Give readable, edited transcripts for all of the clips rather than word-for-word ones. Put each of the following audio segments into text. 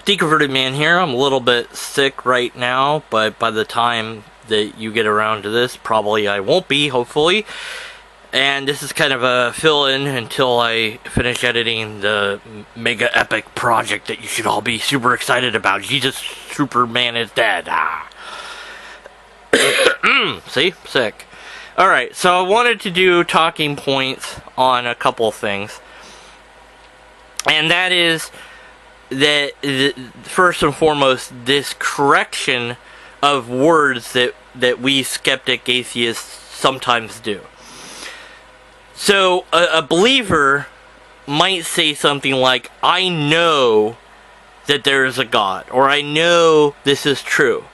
Deconverted Man here. I'm a little bit sick right now, but by the time that you get around to this, probably I won't be, hopefully. And this is kind of a fill-in until I finish editing the mega epic project that you should all be super excited about. Jesus, Superman is dead. Ah. See? Sick. Alright, so I wanted to do talking points on a couple things. And that is that, first and foremost, this correction of words that we skeptic atheists sometimes do. So, a believer might say something like, I know that there is a God, or I know this is true.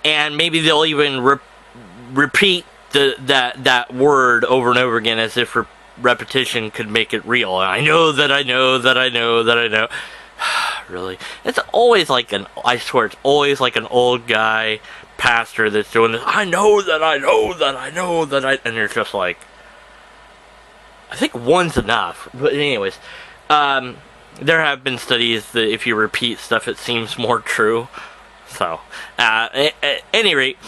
And maybe they'll even repeat that word over and over again as if repetition could make it real. I know that I know that I know that I know. Really? It's always like I swear, it's always like an old guy pastor that's doing this. I know that I know that I know that I... And they're just like... I think one's enough. But anyways, there have been studies that if you repeat stuff, it seems more true. So, at any rate,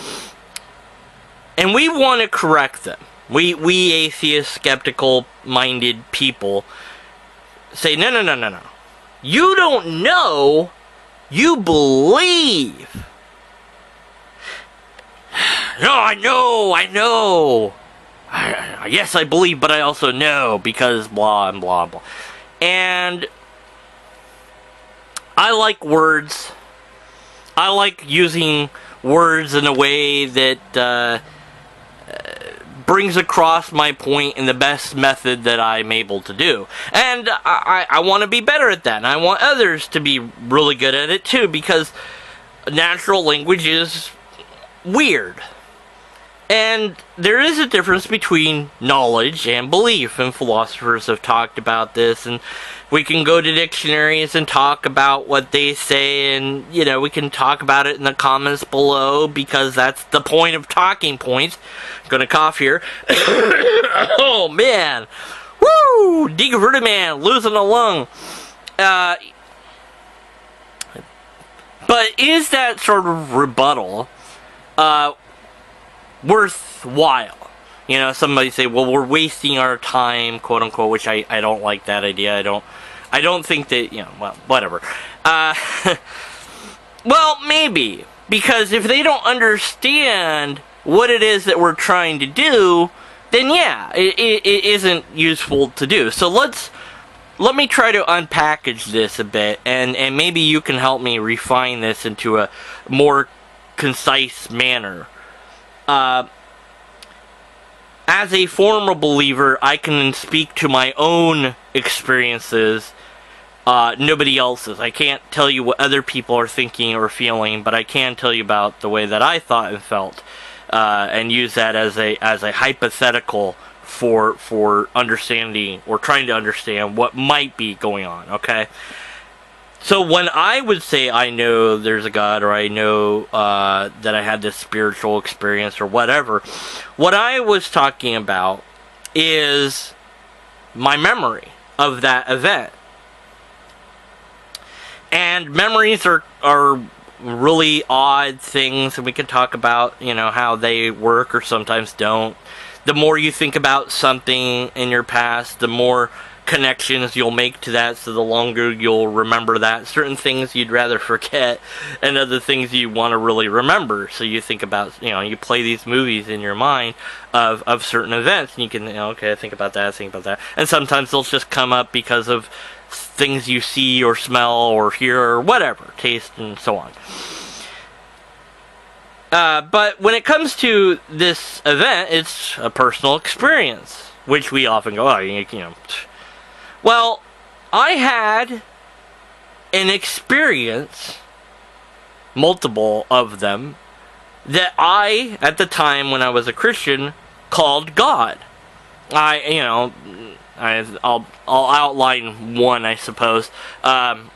and we want to correct them. We atheist, skeptical-minded people say, no. You don't know, you believe. No, I know. Yes, I believe, but I also know, because blah and blah and blah. And I like words. I like using words in a way that brings across my point in the best method that I'm able to do. And I want to be better at that, and I want others to be really good at it too, because natural language is weird. And there is a difference between knowledge and belief, and philosophers have talked about this, and we can go to dictionaries and talk about what they say, and, you know, we can talk about it in the comments below, because that's the point of talking points. Gonna cough here. Oh, man. Woo! Deconverted Man, losing a lung. But is that sort of rebuttal, worthwhile? You know, somebody say, well, we're wasting our time, quote unquote, which I don't like that idea. I don't think that, you know, well, whatever. Well, maybe, because if they don't understand what it is that we're trying to do, then yeah, it isn't useful to do. So let me try to unpackage this a bit, and maybe you can help me refine this into a more concise manner. As a former believer, I can speak to my own experiences, nobody else's. I can't tell you what other people are thinking or feeling, but I can tell you about the way that I thought and felt, and use that as a hypothetical for understanding, or trying to understand what might be going on, okay? So when I would say I know there's a God, or I know that I had this spiritual experience or whatever, what I was talking about is my memory of that event. And memories are really odd things, and we can talk about, you know, how they work or sometimes don't. The more you think about something in your past, the more connections you'll make to that, so the longer you'll remember that. Certain things you'd rather forget, and other things you want to really remember. So you think about, you know, you play these movies in your mind of certain events, and you can, you know, okay, think about that. And sometimes they'll just come up because of things you see or smell or hear or whatever, taste and so on. But when it comes to this event, it's a personal experience, which we often go, oh, you know. Well, I had an experience, multiple of them, that I, at the time when I was a Christian, called God. I'll outline one, I suppose. And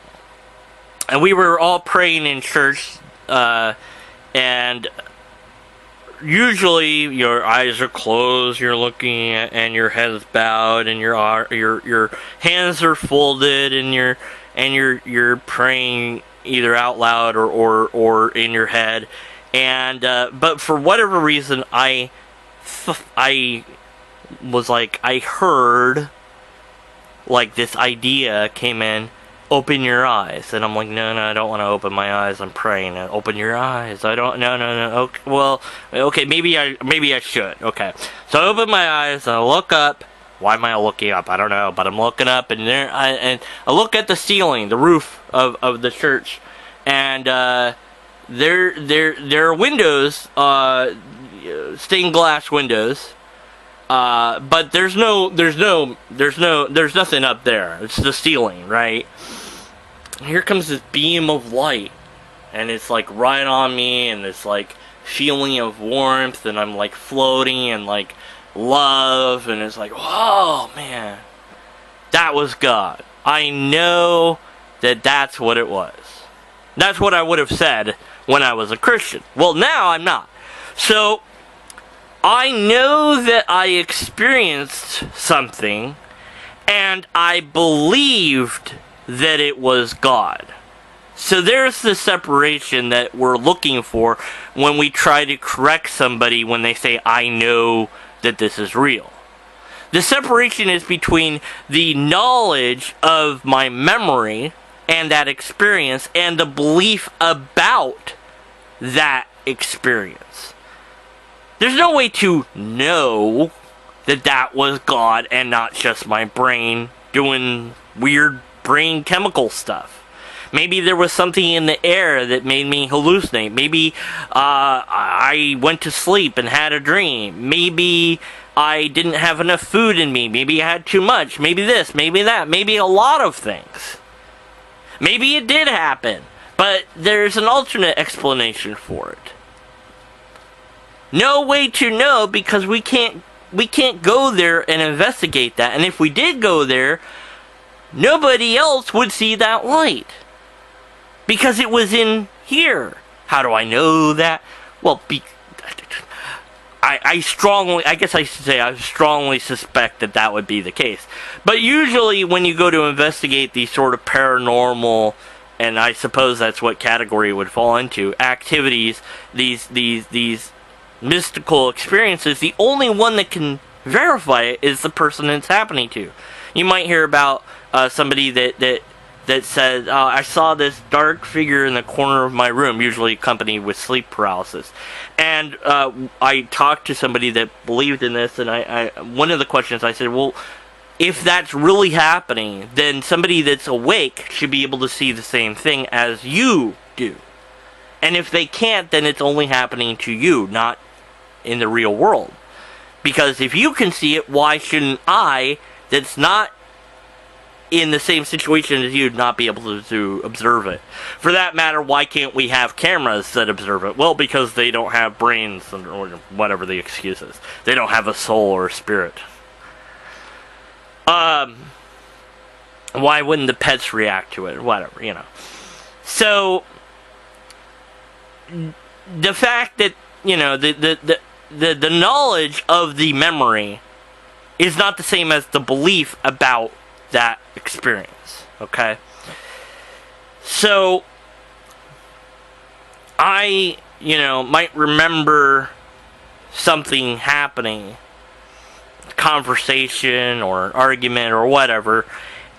we were all praying in church, and usually your eyes are closed, you're looking at, and your head is bowed, and your hands are folded, and and you're praying either out loud or in your head, and but for whatever reason I was like, I heard like this idea came in, open your eyes, and I'm like, no, I don't want to open my eyes, I'm praying. Open your eyes. I don't, no, okay, well, okay, maybe I should. Okay, so I open my eyes and I look up. Why am I looking up? I don't know, but I'm looking up, and I look at the ceiling, the roof of the church, and there are windows, stained glass windows, but there's nothing up there. It's the ceiling, right? Here comes this beam of light, and it's like right on me, and it's like feeling of warmth, and I'm like floating and like love, and it's like, whoa, man, that was God. I know that that's what it was. That's what I would have said when I was a Christian. Well, now I'm not. So I know that I experienced something, and I believed that it was God. So there's the separation that we're looking for when we try to correct somebody when they say, I know that this is real. The separation is between the knowledge of my memory and that experience and the belief about that experience. There's no way to know that that was God and not just my brain doing weird brain chemical stuff. Maybe there was something in the air that made me hallucinate. Maybe I went to sleep and had a dream. Maybe I didn't have enough food in me. Maybe I had too much. Maybe this, maybe that. Maybe a lot of things. Maybe it did happen, but there's an alternate explanation for it. No way to know, because we can't go there and investigate that. And if we did go there, nobody else would see that light, because it was in here. How do I know that? Well, I strongly suspect that would be the case. But usually when you go to investigate these sort of paranormal, and I suppose that's what category it would fall into, activities, these mystical experiences, the only one that can verify it is the person it's happening to. You might hear about somebody that says, I saw this dark figure in the corner of my room, usually accompanied with sleep paralysis. And I talked to somebody that believed in this, and I one of the questions I said, well, if that's really happening, then somebody that's awake should be able to see the same thing as you do. And if they can't, then it's only happening to you, not in the real world. Because if you can see it, why shouldn't I, that's not in the same situation as you, not be able to observe it? For that matter, why can't we have cameras that observe it? Well, because they don't have brains, or whatever the excuse is. They don't have a soul or a spirit. Why wouldn't the pets react to it? Whatever, you know. So the fact that, you know, the knowledge of the memory is not the same as the belief about that experience, okay? So I, might remember something happening, conversation or an argument or whatever,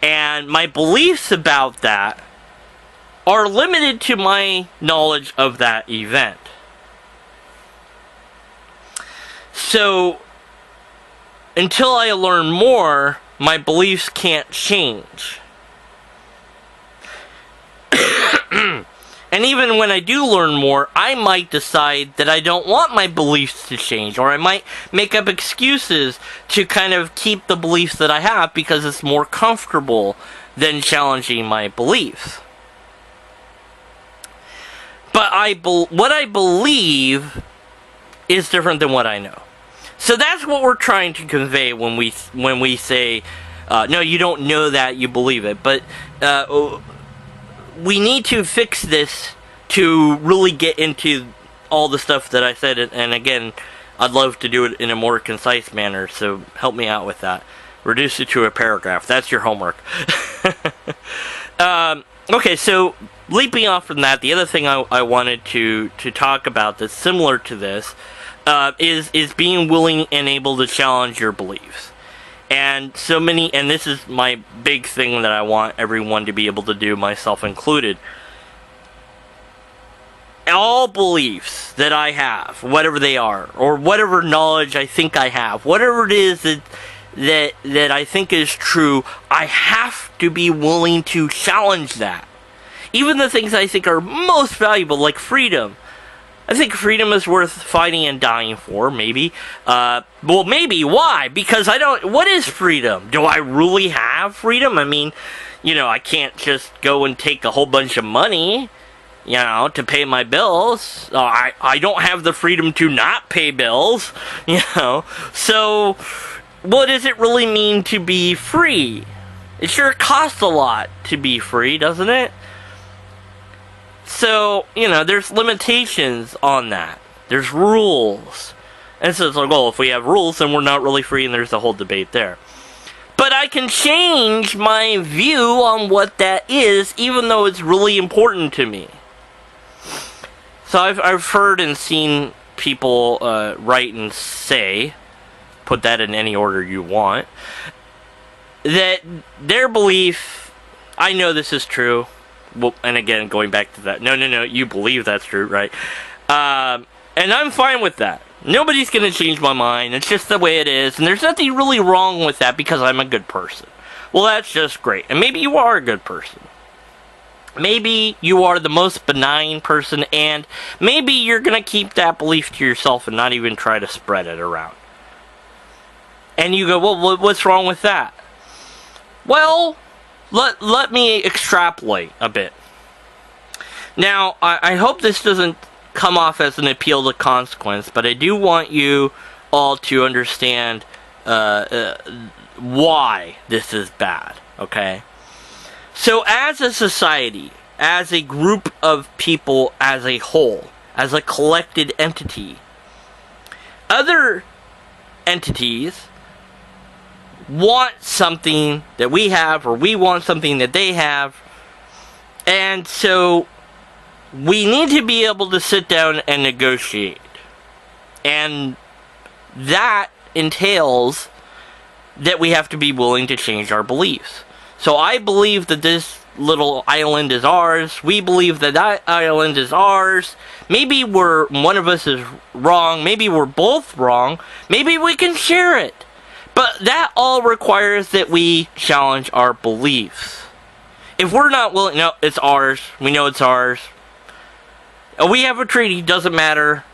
and my beliefs about that are limited to my knowledge of that event. So until I learn more, my beliefs can't change. And even when I do learn more, I might decide that I don't want my beliefs to change, or I might make up excuses to kind of keep the beliefs that I have because it's more comfortable than challenging my beliefs. But what I believe is different than what I know. So that's what we're trying to convey when we say, no, you don't know that, you believe it. But we need to fix this to really get into all the stuff that I said. And again, I'd love to do it in a more concise manner, so help me out with that. Reduce it to a paragraph. That's your homework. Okay, so leaping off from that, the other thing I wanted to talk about that's similar to this is being willing and able to challenge your beliefs. And this is my big thing that I want everyone to be able to do, myself included. All beliefs that I have, whatever they are, or whatever knowledge I think I have, whatever it is that I think is true, I have to be willing to challenge that. Even the things I think are most valuable, like freedom. I think freedom is worth fighting and dying for, maybe. Well, maybe. Why? Because what is freedom? Do I really have freedom? I mean, I can't just go and take a whole bunch of money, to pay my bills. I don't have the freedom to not pay bills, So, what does it really mean to be free? It sure costs a lot to be free, doesn't it? So, there's limitations on that. There's rules. And so it's like, well, if we have rules, then we're not really free, and there's a whole debate there. But I can change my view on what that is, even though it's really important to me. So I've heard and seen people write and say, put that in any order you want, that their belief, I know this is true. Well, and again, going back to that, no, you believe that's true, right? And I'm fine with that. Nobody's going to change my mind. It's just the way it is. And there's nothing really wrong with that because I'm a good person. Well, that's just great. And maybe you are a good person. Maybe you are the most benign person, and maybe you're going to keep that belief to yourself and not even try to spread it around. And you go, well, what's wrong with that? Well, let me extrapolate a bit. Now, I hope this doesn't come off as an appeal to consequence, but I do want you all to understand why this is bad, okay? So as a society, as a group of people as a whole, as a collected entity, other entities want something that we have, or we want something that they have, and so we need to be able to sit down and negotiate. And that entails that we have to be willing to change our beliefs. So I believe that this little island is ours. We believe that that island is ours. Maybe one of us is wrong. Maybe we're both wrong. Maybe we can share it. But that all requires that we challenge our beliefs. If we're not willing, no, it's ours. We know it's ours. We have a treaty, doesn't matter.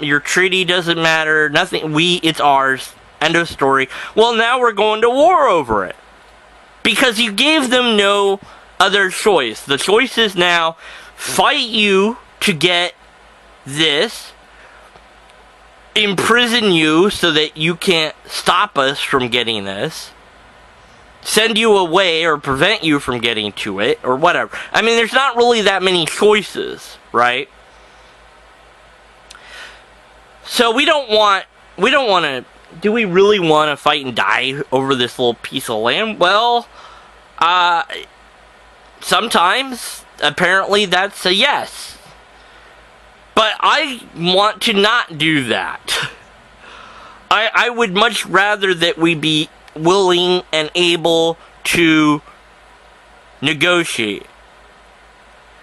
Your treaty doesn't matter. Nothing. It's ours. End of story. Well, now we're going to war over it. Because you gave them no other choice. The choice is now fight you to get this, imprison you so that you can't stop us from getting this, send you away or prevent you from getting to it, or whatever. I mean, there's not really that many choices, right? So we don't want to, do we really want to fight and die over this little piece of land? Well, sometimes, apparently that's a yes. But I want to not do that. I would much rather that we be willing and able to negotiate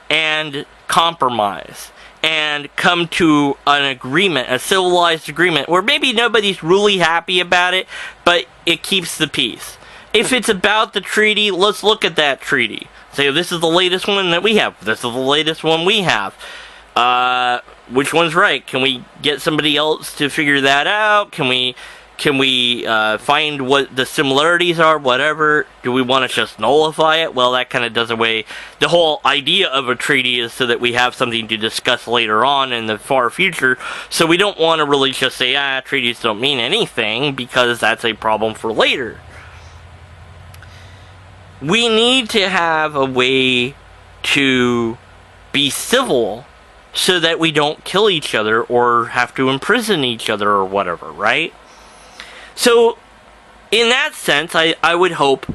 and compromise and come to an agreement, a civilized agreement, where maybe nobody's really happy about it, but it keeps the peace. If it's about the treaty, let's look at that treaty. Say, this is the latest one that we have. This is the latest one we have. Which one's right? Can we get somebody else to figure that out? Can we find what the similarities are? Whatever. Do we want to just nullify it? Well, that kind of does away. The whole idea of a treaty is so that we have something to discuss later on in the far future. So we don't want to really just say, treaties don't mean anything, because that's a problem for later. We need to have a way to be civil so that we don't kill each other or have to imprison each other or whatever, right? So, in that sense, I would hope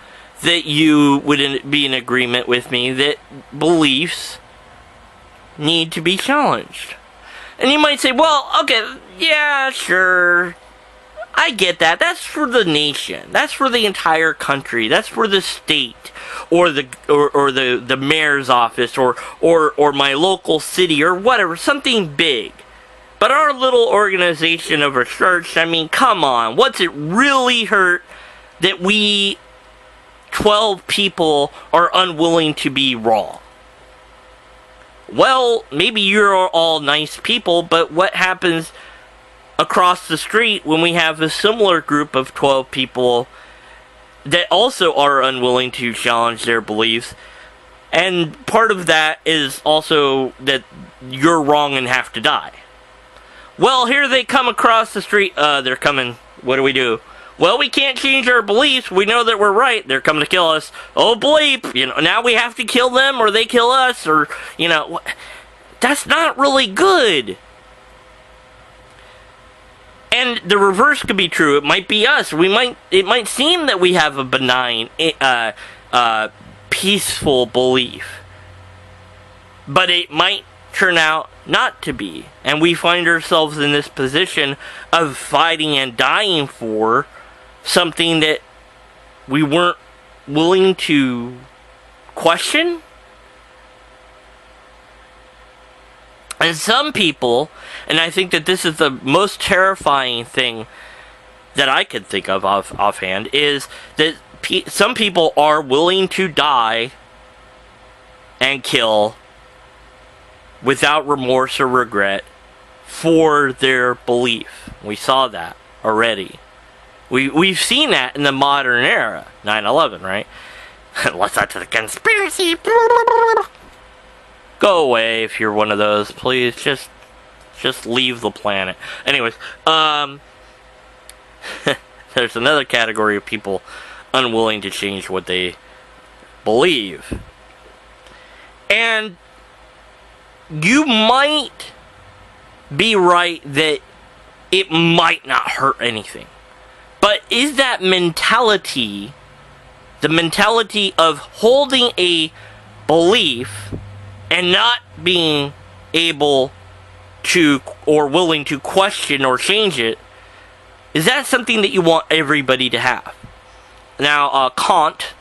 that you would be in agreement with me that beliefs need to be challenged. And you might say, well, okay, yeah, sure, I get that. That's for the nation. That's for the entire country. That's for the state, or the mayor's office, or my local city, or whatever, something big. But our little organization of a church, I mean, come on, what's it really hurt that we 12 people are unwilling to be raw? Well, maybe you're all nice people, but what happens across the street when we have a similar group of 12 people that also are unwilling to challenge their beliefs? And part of that is also that you're wrong and have to die. Well, here they come across the street. They're coming. What do? Well, we can't change our beliefs. We know that we're right. They're coming to kill us. Oh, bleep. Now we have to kill them or they kill us, or, that's not really good. And the reverse could be true. It might be us. It might seem that we have a benign, peaceful belief. But it might turn out not to be. And we find ourselves in this position of fighting and dying for something that we weren't willing to question. And some people, and I think that this is the most terrifying thing that I could think of offhand, is that some people are willing to die and kill without remorse or regret for their belief. We saw that already. We've seen that in the modern era. 9/11, right? Let's not to the conspiracy. Go away if you're one of those. Please, just leave the planet. Anyways, there's another category of people unwilling to change what they believe. And you might be right that it might not hurt anything. But is that mentality, the mentality of holding a belief and not being able to or willing to question or change it, is that something that you want everybody to have? Now, Kant,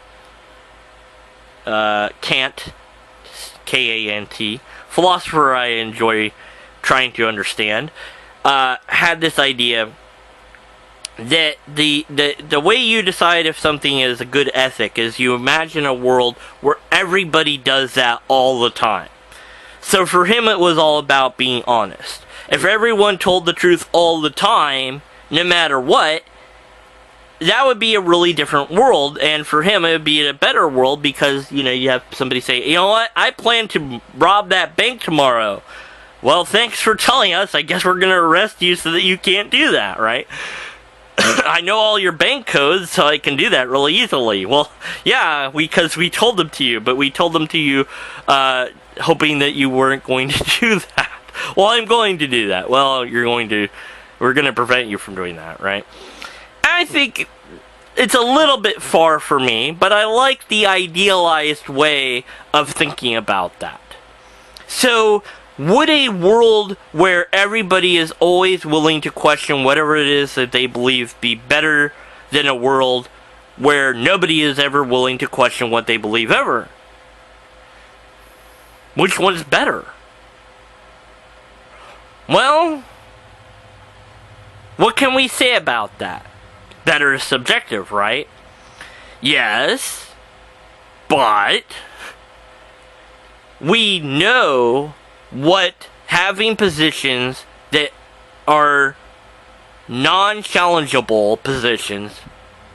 K-A-N-T, philosopher I enjoy trying to understand, had this idea that the way you decide if something is a good ethic is you imagine a world where everybody does that all the time. So for him it was all about being honest. If everyone told the truth all the time, no matter what, that would be a really different world, and for him it would be a better world because, you have somebody say, you know what, I plan to rob that bank tomorrow. Well, thanks for telling us. I guess we're going to arrest you so that you can't do that, right? I know all your bank codes, so I can do that really easily. Well, yeah, because we told them to you, but we told them to you hoping that you weren't going to do that. Well, I'm going to do that. Well, we're going to prevent you from doing that, right? I think it's a little bit far for me, but I like the idealized way of thinking about that. So, would a world where everybody is always willing to question whatever it is that they believe be better than a world where nobody is ever willing to question what they believe ever? Which one's better? Well, what can we say about that? Better is subjective, right? Yes, but we know what having positions that are non-challengeable positions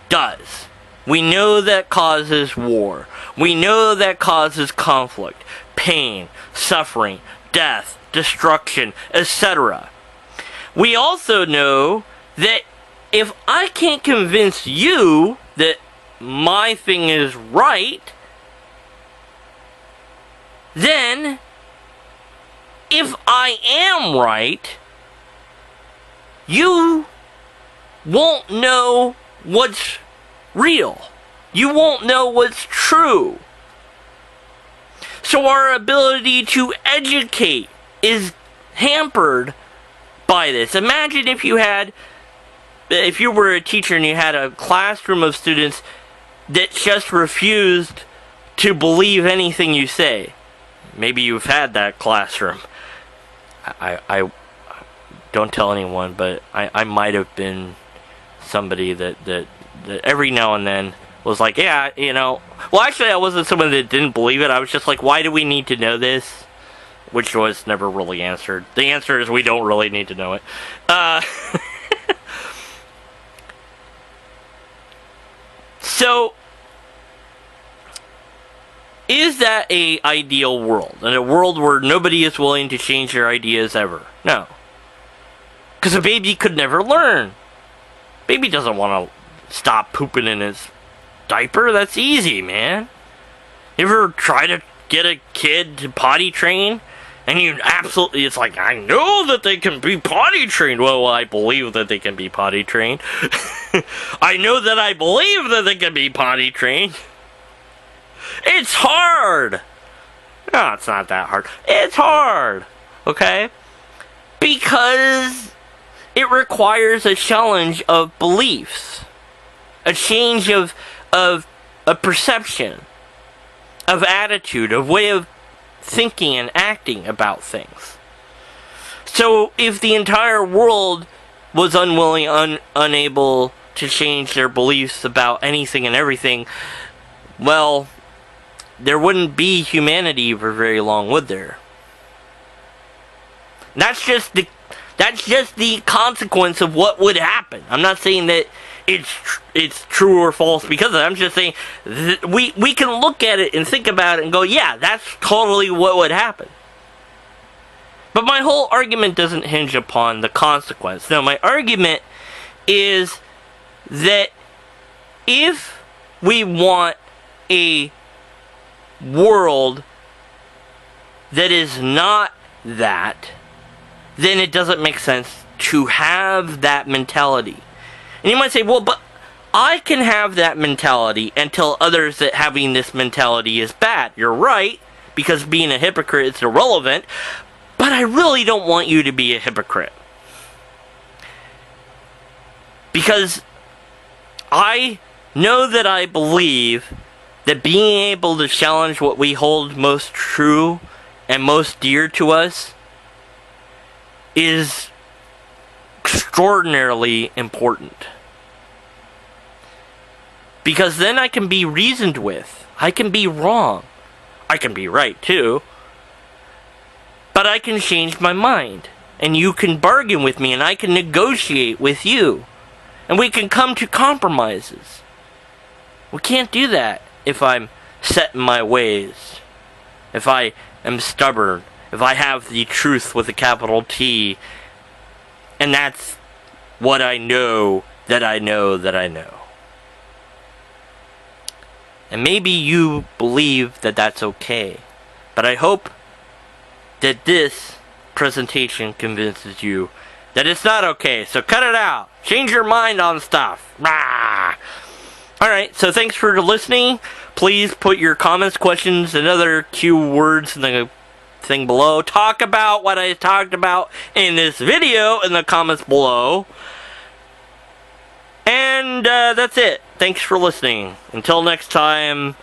does. We know that causes war. We know that causes conflict, pain, suffering, death, destruction, etc. We also know that if I can't convince you that my thing is right, then if I am right, you won't know what's real. You won't know what's true. So our ability to educate is hampered by this. Imagine if you were a teacher and you had a classroom of students that just refused to believe anything you say. Maybe you've had that classroom. I don't tell anyone, but I might have been somebody that every now and then was like, yeah, well, actually, I wasn't someone that didn't believe it. I was just like, why do we need to know this? Which was never really answered. The answer is we don't really need to know it. So, is that a ideal world? In a world where nobody is willing to change their ideas ever? No. Because a baby could never learn. Baby doesn't want to stop pooping in his diaper. That's easy, man. You ever try to get a kid to potty train? And it's like, I know that they can be potty trained. Well, I believe that they can be potty trained. I know that I believe that they can be potty trained. It's hard. No, it's not that hard. It's hard. Okay? Because it requires a challenge of beliefs. A change of a perception. Of attitude. Of way of thinking and acting about things. So, if the entire world was unwilling, unable to change their beliefs about anything and everything, well, there wouldn't be humanity for very long, would there? That's just the consequence of what would happen. I'm not saying that it's true or false because of that. I'm just saying we can look at it and think about it and go, yeah, that's totally what would happen. But my whole argument doesn't hinge upon the consequence. No, my argument is that if we want a world that is not that, then it doesn't make sense to have that mentality. And you might say, well, but I can have that mentality and tell others that having this mentality is bad. You're right, because being a hypocrite is irrelevant, but I really don't want you to be a hypocrite. Because I know that I believe that being able to challenge what we hold most true and most dear to us is extraordinarily important. Because then I can be reasoned with. I can be wrong. I can be right too. But I can change my mind. And you can bargain with me and I can negotiate with you. And we can come to compromises. We can't do that if I'm set in my ways. If I am stubborn. If I have the truth with a capital T. And that's what I know that I know that I know. And maybe you believe that that's okay. But I hope that this presentation convinces you that it's not okay. So cut it out. Change your mind on stuff. Rah! Alright, so thanks for listening. Please put your comments, questions, and other keywords in the thing below. Talk about what I talked about in this video in the comments below. And that's it. Thanks for listening. Until next time,